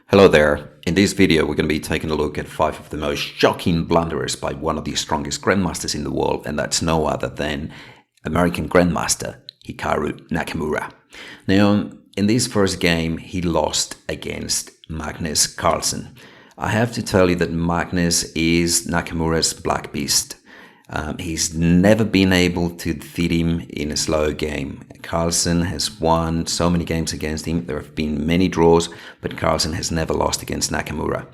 Hello there. In this video, we're going to be taking a look at 5 of the most shocking blunders by one of the strongest grandmasters in the world, and that's no other than American Grandmaster Hikaru Nakamura. Now, in this first game, he lost against Magnus Carlsen. I have to tell you that Magnus is Nakamura's black beast. He's never been able to defeat him in a slow game. Carlsen has won so many games against him. There have been many draws, but Carlsen has never lost against Nakamura.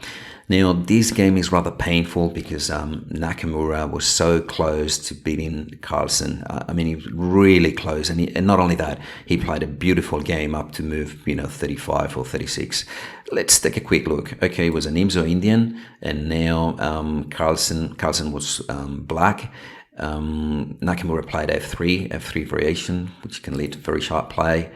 Now, this game is rather painful because Nakamura was so close to beating Carlsen. I mean, he was really close. And not only that, he played a beautiful game up to move, 35 or 36. Let's take a quick look. Okay, it was an Imzo Indian, and now Carlsen was black. Nakamura played F3 variation, which can lead to very sharp play.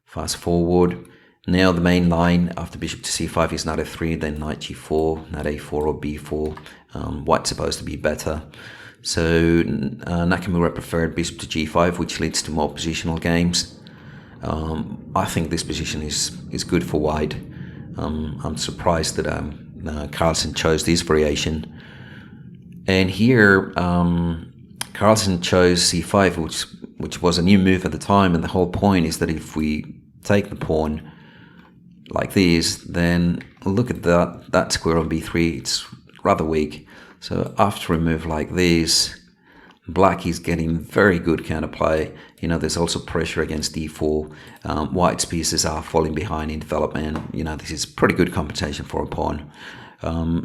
Fast forward. Now the main line after bishop to c5 is knight f3, then knight g4, knight a4 or b4. White's supposed to be better. So Nakamura preferred bishop to g5, which leads to more positional games. I think this position is good for white. I'm surprised that Carlsen chose this variation. And here Carlsen chose c5, which was a new move at the time, and the whole point is that if we take the pawn like this, then look at that square on b3, it's rather weak. So after a move like this, black is getting very good counterplay. There's also pressure against d4. White's pieces are falling behind in development. This is pretty good compensation for a pawn.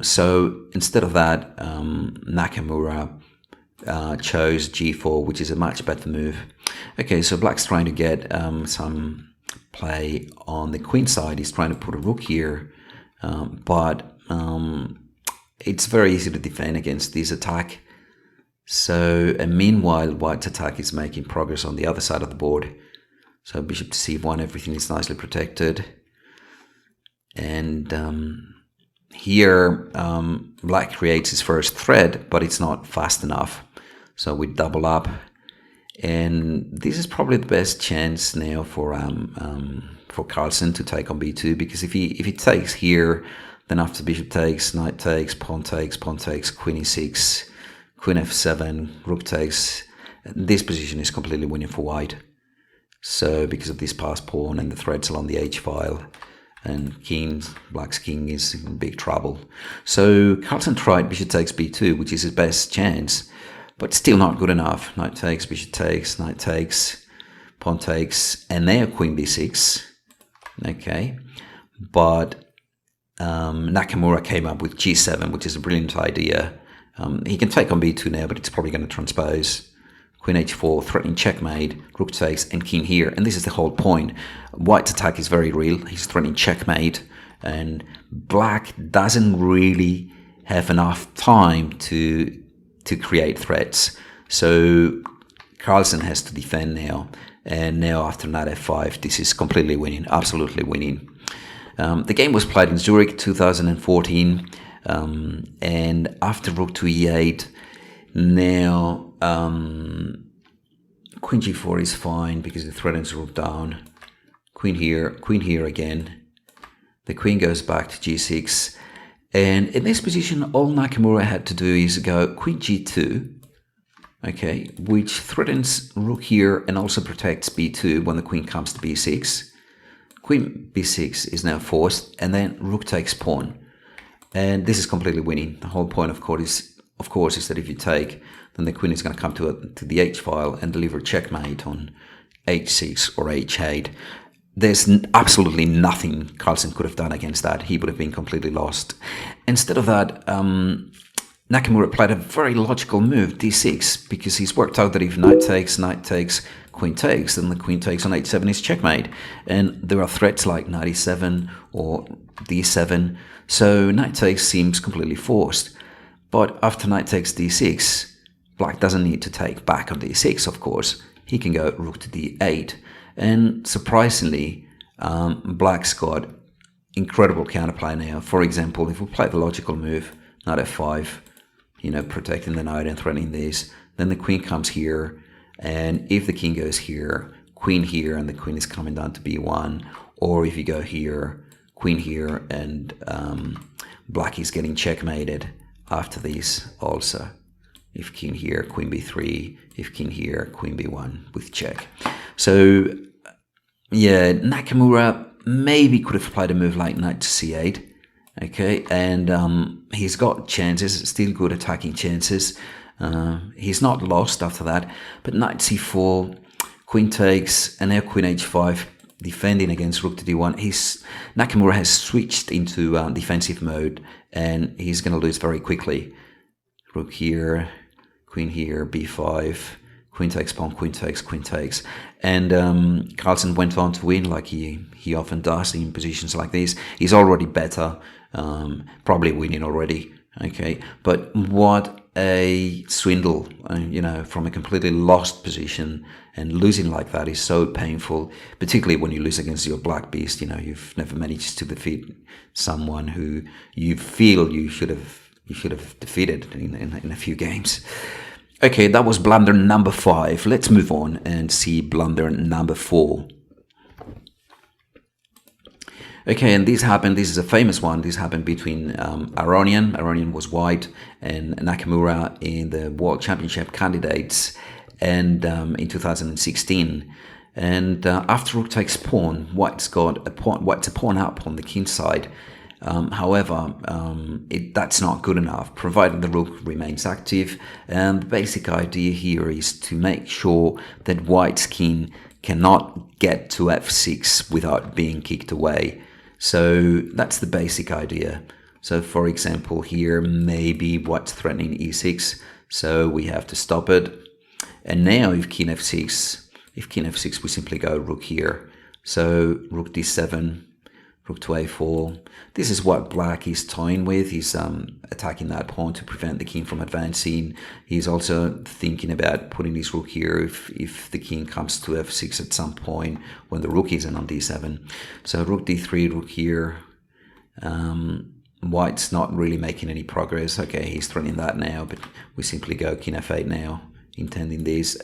So instead of that, Nakamura chose g4, which is a much better move. Okay, so black's trying to get some play on the queen side. He's trying to put a rook here, but it's very easy to defend against this attack. So, and meanwhile, white's attack is making progress on the other side of the board. So bishop to c1, everything is nicely protected. And here, black creates his first threat, but it's not fast enough. So we double up. And this is probably the best chance now for Carlsen to take on b2, because if he takes here, then after bishop takes, knight takes, pawn takes, queen e6, queen f7, rook takes, this position is completely winning for white. So because of this passed pawn and the threats along the h file, and black's king is in big trouble. So Carlsen tried bishop takes b2, which is his best chance, but still not good enough. Knight takes, bishop takes, knight takes, pawn takes, and now queen b6. Okay, but Nakamura came up with g7, which is a brilliant idea. He can take on b2 now, but it's probably going to transpose. Queen h4, threatening checkmate, rook takes, and king here. And this is the whole point. White's attack is very real. He's threatening checkmate, and black doesn't really have enough time to create threats. So Carlsen has to defend now. And now after knight f5, this is completely winning, absolutely winning. The game was played in Zurich 2014. And after rook to e8, now queen g4 is fine because it threatens rook down. Queen here again. The queen goes back to g6. And in this position, all Nakamura had to do is go queen g2, okay, which threatens rook here and also protects b2 when the queen comes to b6. Queen b6 is now forced, and then rook takes pawn. And this is completely winning. The whole point, of course, is that if you take, then the queen is going to come to the h file and deliver checkmate on h6 or h8. There's absolutely nothing Carlsen could have done against that. He would have been completely lost. Instead of that, Nakamura played a very logical move, d6, because he's worked out that if knight takes, queen takes, then the queen takes on h7 is checkmate. And there are threats like knight e7 or d7. So knight takes seems completely forced. But after knight takes d6, black doesn't need to take back on d6, of course. He can go rook to d8. And surprisingly, black's got incredible counterplay now. For example, if we play the logical move, knight f5, protecting the knight and threatening this, then the queen comes here, and if the king goes here, queen here, and the queen is coming down to b1, or if you go here, queen here, and black is getting checkmated after this also. If king here, queen b3, if king here, queen b1 with check. So yeah, Nakamura maybe could have played a move like knight to c8. Okay, and he's got chances, still good attacking chances. He's not lost after that, but knight c4, queen takes, and now queen h5, defending against rook to d1. Nakamura has switched into defensive mode, and he's going to lose very quickly. Rook here, queen here, b5, queen takes, pawn, queen takes, queen takes. And Carlsen went on to win, like he often does in positions like this. He's already better, probably winning already. Okay, but what a swindle, from a completely lost position, and losing like that is so painful, particularly when you lose against your black beast. You've never managed to defeat someone who you feel you should have defeated in a few games. Okay, that was blunder number 5. Let's move on and see blunder number 4. Okay, and this is a famous one. This happened between Aronian was white, and Nakamura in the World Championship candidates, and in 2016. And after rook takes pawn, white's a pawn up on the king side. However, that's not good enough, provided the rook remains active. And the basic idea here is to make sure that white's king cannot get to f6 without being kicked away. So that's the basic idea. So for example, here maybe white's threatening e6, so we have to stop it. And now if king f6, we simply go rook here. So rook d7, rook to a4. This is what black is toying with. He's attacking that pawn to prevent the king from advancing. He's also thinking about putting his rook here if the king comes to f6 at some point when the rook isn't on d7. So rook d3, rook here. White's not really making any progress. Okay, he's threatening that now, but we simply go king f8 now, intending this.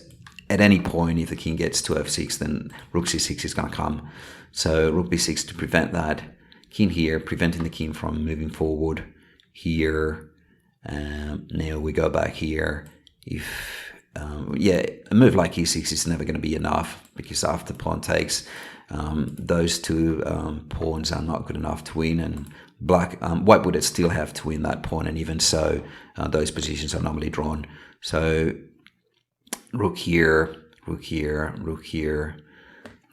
At any point, if the king gets to f6, then rook c6 is going to come. So rook b6 to prevent that. King here, preventing the king from moving forward. Here, now we go back here. A move like e6 is never going to be enough, because after pawn takes, those two pawns are not good enough to win, and white would still have to win that pawn, and even so, those positions are normally drawn. So rook here, rook here, rook here,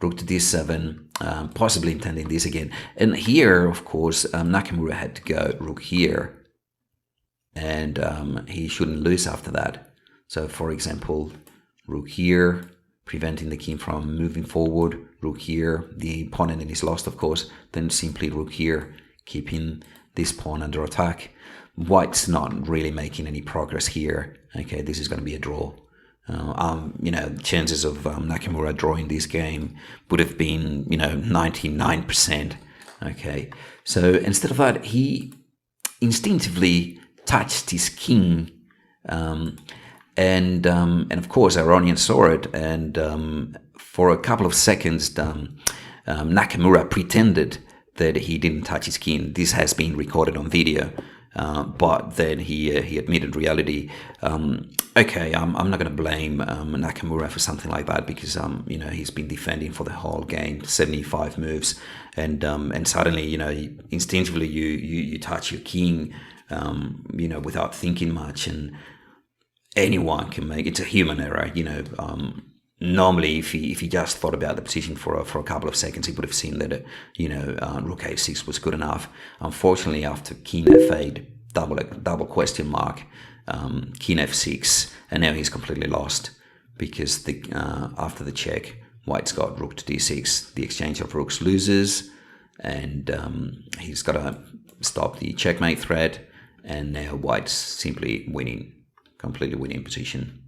rook to d7, possibly intending this again. And here, of course, Nakamura had to go rook here, and he shouldn't lose after that. So for example, rook here, preventing the king from moving forward, rook here, the pawn is lost, of course, then simply rook here, keeping this pawn under attack. White's not really making any progress here. Okay, this is going to be a draw. Chances of Nakamura drawing this game would have been, 99%. Okay, so instead of that, he instinctively touched his king, and of course Aronian saw it, and for a couple of seconds, Nakamura pretended that he didn't touch his king. This has been recorded on video. But then he admitted reality. Okay, I'm not going to blame Nakamura for something like that, because he's been defending for the whole game, 75 moves, and suddenly instinctively you touch your king, without thinking much, and anyone can make it's a human error. Normally, if he just thought about the position for a couple of seconds, he would have seen that rook a6 was good enough. Unfortunately, after king f8, double question mark, king f6, and now he's completely lost, because after the check, white's got rook to d6. The exchange of rooks loses, and he's got to stop the checkmate threat, and now white's simply winning, completely winning position.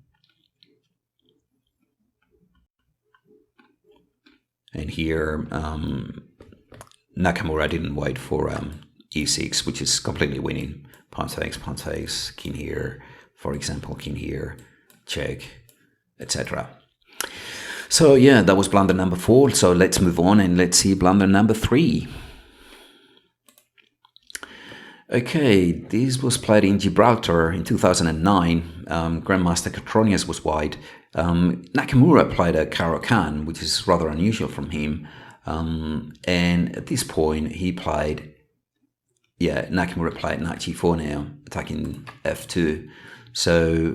And here, Nakamura didn't wait for e6, which is completely winning. Pawn takes, king here, for example, king here, check, etc. So yeah, that was blunder number 4. So let's move on and let's see blunder number 3. Okay, this was played in Gibraltar in 2009. Grandmaster Catronius was white. Nakamura played a Caro-Kann, which is rather unusual from him. And at this point, Nakamura played knight g4 now, attacking f2. So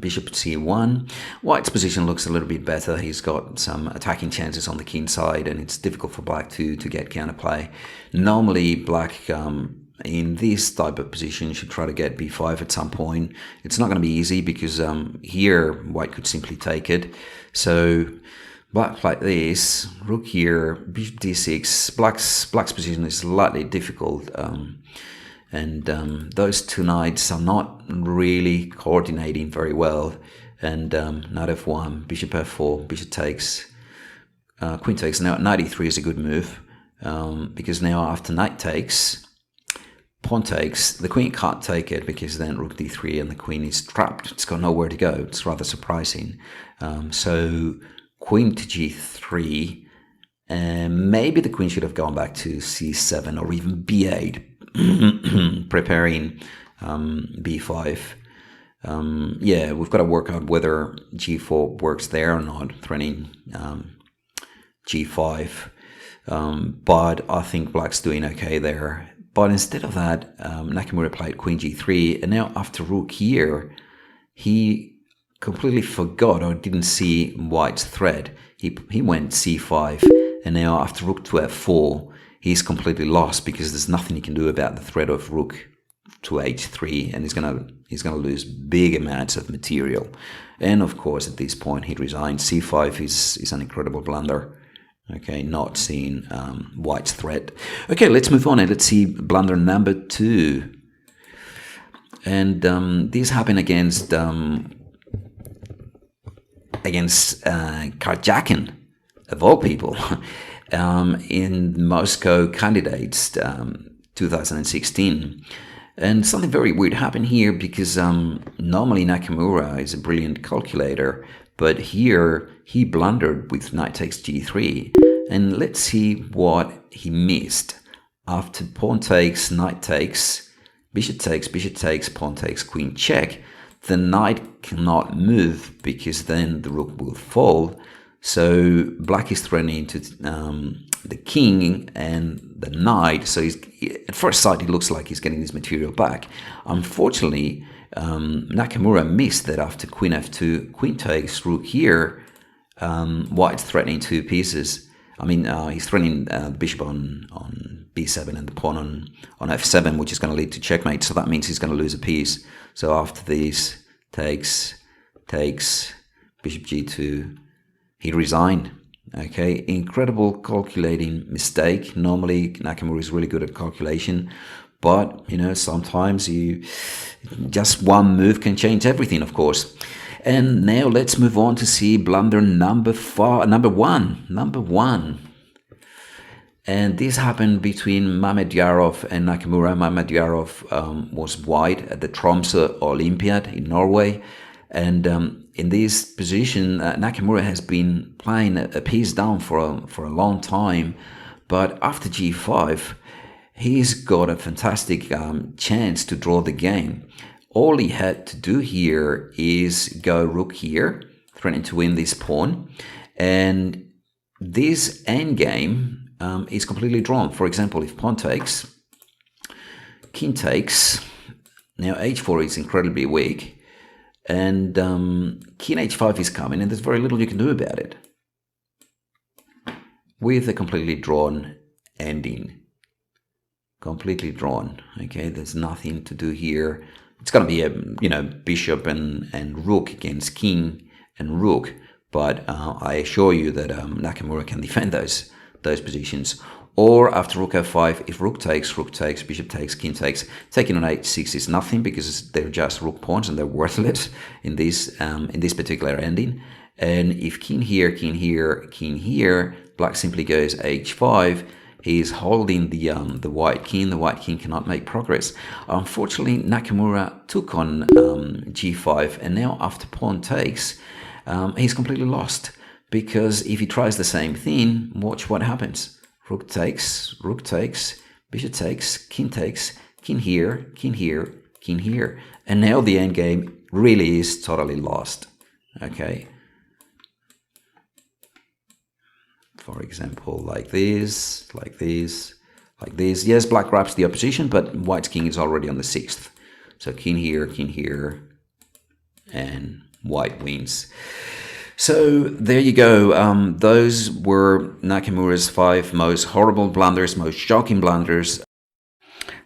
bishop c1. White's position looks a little bit better. He's got some attacking chances on the king side, and it's difficult for black to get counterplay. Normally, black in this type of position should try to get b5 at some point. It's not going to be easy because here white could simply take it. So black like this, rook here, bishop d6. Black's position is slightly difficult, and those two knights are not really coordinating very well. And knight f1, bishop f4, bishop takes, queen takes. Now knight e3 is a good move because now after knight takes, pawn takes, the queen can't take it because then rook d3 and the queen is trapped. It's got nowhere to go. It's rather surprising. So queen to g3, and maybe the queen should have gone back to c7 or even b8, preparing b5. Yeah, we've got to work out whether g4 works there or not, threatening g5. But I think black's doing okay there. But instead of that, Nakamura played queen g3, and now after rook here, he completely forgot or didn't see white's threat. He went c5, and now after rook to f4, he's completely lost because there's nothing he can do about the threat of rook to h3, and he's gonna lose big amounts of material. And of course, at this point, he resigned. c5 is an incredible blunder. Okay, not seeing white's threat. Okay, let's move on and let's see blunder number 2. And this happened against Karjakin, of all people, in Moscow Candidates 2016. And something very weird happened here because normally Nakamura is a brilliant calculator, but here he blundered with knight takes g3. And let's see what he missed. After pawn takes, knight takes, bishop takes, pawn takes, queen check, the knight cannot move because then the rook will fall. So black is threatening to the king and the knight. So at first sight, it looks like he's getting his material back. Unfortunately, Nakamura missed that after queen f2, queen takes, rook here, white's threatening 2 pieces. I mean, he's threatening the bishop on b7 and the pawn on f7, which is going to lead to checkmate. So that means he's going to lose a piece. So after this, takes, bishop g2, he resigned. Okay, incredible calculating mistake. Normally, Nakamura is really good at calculation, but sometimes just one move can change everything, of course. And now let's move on to see blunder number 1. And this happened between Mamedyarov and Nakamura. Mamedyarov was white at the Tromsø Olympiad in Norway. And in this position, Nakamura has been playing a piece down for a long time. But after g5, he's got a fantastic chance to draw the game. All he had to do here is go rook here, threatening to win this pawn. And this endgame is completely drawn. For example, if pawn takes, king takes, now h4 is incredibly weak. And king h5 is coming, and there's very little you can do about it. With a completely drawn ending. Completely drawn. Okay, there's nothing to do here. It's going to be a bishop and rook against king and rook, but I assure you that Nakamura can defend those positions. Or after rook f5, if rook takes, bishop takes, king takes, taking on h6 is nothing because they're just rook pawns and they're worthless in this particular ending. And if king here, king here, black simply goes h5. He's holding the white king. The white king cannot make progress. Unfortunately, Nakamura took on g5, and now after pawn takes, he's completely lost. Because if he tries the same thing, watch what happens. Rook takes, bishop takes, king takes, king here, king here, king here. And now the endgame really is totally lost. Okay. For example, like this, like this, like this. Yes, black grabs the opposition, but white's king is already on the 6th. So king here, and white wins. So there you go. Those were Nakamura's 5 most horrible blunders, most shocking blunders.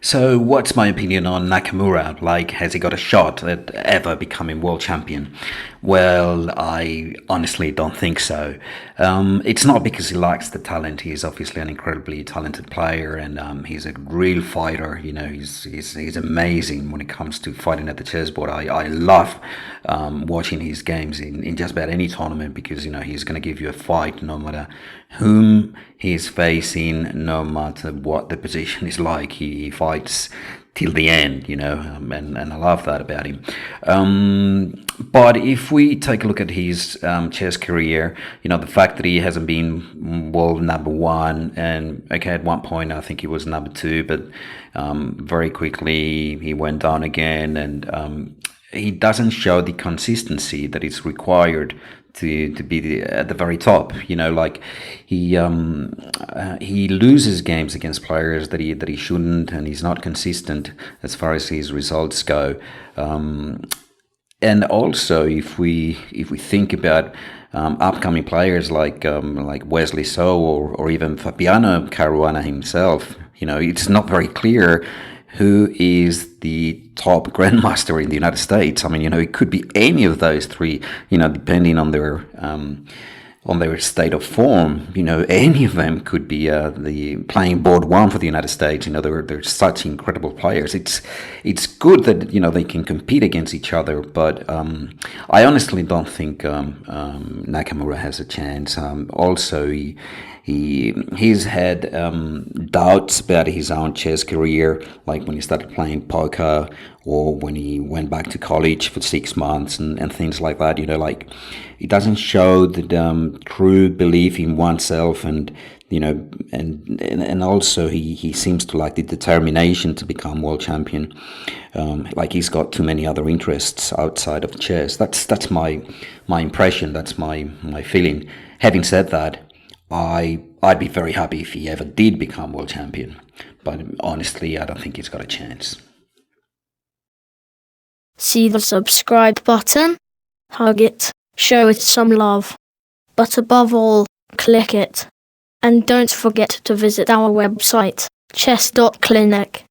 So what's my opinion on Nakamura? Like, has he got a shot at ever becoming world champion? Well, I honestly don't think so. It's not because he lacks the talent. He's obviously an incredibly talented player, and he's a real fighter. You know, he's amazing when it comes to fighting at the chessboard. I love watching his games in just about any tournament, because, you know, he's going to give you a fight no matter whom he's facing, no matter what the position is like. He fights till the end, you know, and I love that about him. But if we take a look at his chess career, you know, the fact that he hasn't been world number 1, and okay, at one point I think he was number 2, but very quickly he went down again, and he doesn't show the consistency that is required to be at the very top. You know, like he loses games against players that he shouldn't, and he's not consistent as far as his results go. And also, if we think about upcoming players like Wesley So, or even Fabiano Caruana himself, you know, it's not very clear who is the top grandmaster in the United States. I mean, you know, it could be any of those 3, you know, depending on their state of form. You know, any of them could be the playing board 1 for the United States. You know, they're such incredible players. It's good that, you know, they can compete against each other, but I honestly don't think Nakamura has a chance. Also, he's had doubts about his own chess career, like when he started playing poker, or when he went back to college for 6 months, and things like that. You know, like, it doesn't show the true belief in oneself, and, you know, and also he seems to lack the determination to become world champion. Like, he's got too many other interests outside of chess. That's my impression. That's my feeling. Having said that, I'd be very happy if he ever did become world champion, but honestly, I don't think he's got a chance. See the subscribe button, hug it, show it some love, but above all, click it. And don't forget to visit our website, chess.clinic.